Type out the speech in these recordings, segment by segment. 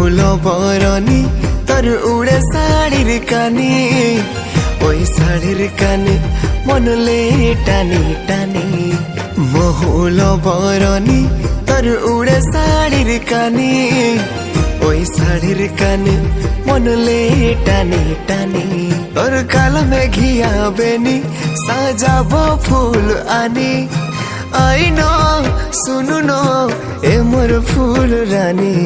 মহুল বরণী তোর উড়ে শাড়ির কানি, ওই শাড়ির কানে মনলে টানি টানি। মহুল বরণী তোর উড়ে শাড়ির কানি, ওই শাড়ির কানে মনলে টানি টানি। তোর কালমে ঘিয়া বেনি সাজাবো ফুল আনি, আই ন শুনু ন এ মোর ফুল রানী।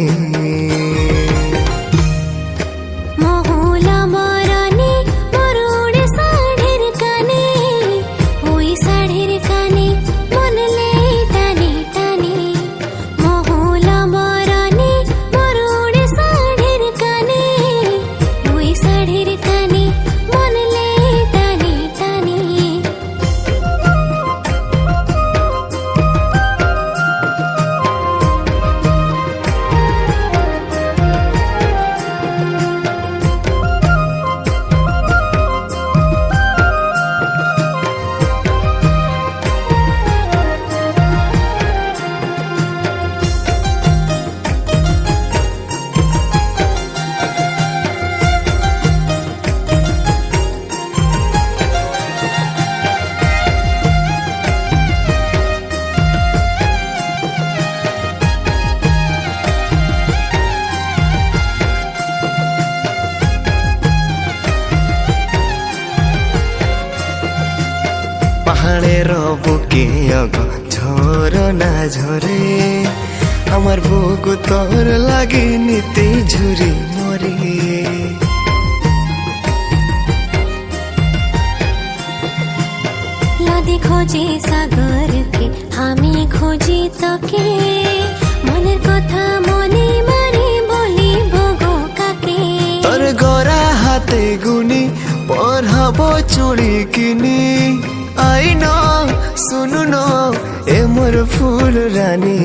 পাহাড়ের বুকে অগ ঝরনা ঝরে, আমার বুক তোর লাগে নিতে ঝুরি মরে। নদী খোঁজে সাগরকে, আমি খুঁজি তোকে, মনের কথা মনে মারে বলিব গো কাকে। তোর গড়া হাতে গুনি পরহাবো চুড়ি কিনি, আই ন শুনু ন এ মোর ফুল রানী।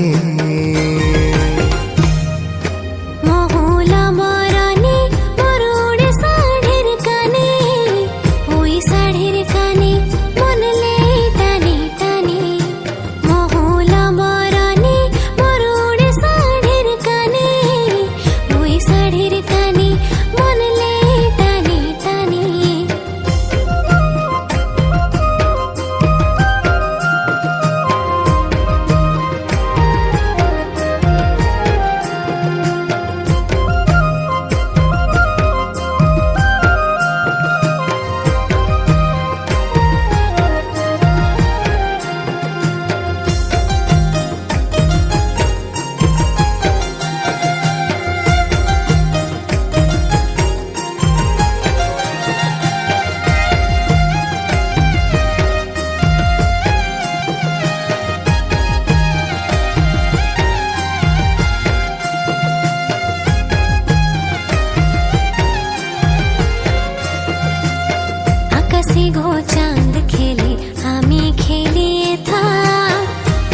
গো চাঁদ খেলে আমি খেলি থা,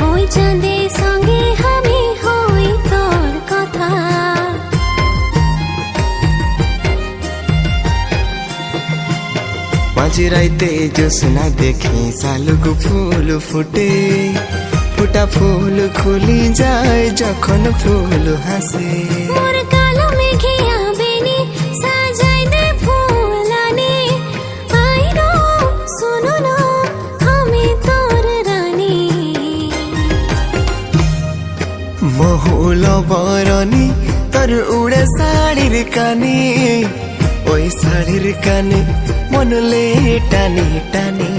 ওই চাঁদের সঙ্গে আমি হই তোর কথা। মাঝি রাইতে জোসনা দেখি শালুক ফুল ফুটে, ফুটা ফুল খুলি যায় যখন ফুল হাসে। মোর কালো মেঘে আবেনি সাজাই দে ফুল আনি, আই নো শুনো না আমি তোর রানী। মহুল বরণী তোর উড়ে শাড়ির কানি, ওই শাড়ির কানে মনলে টানি টানি।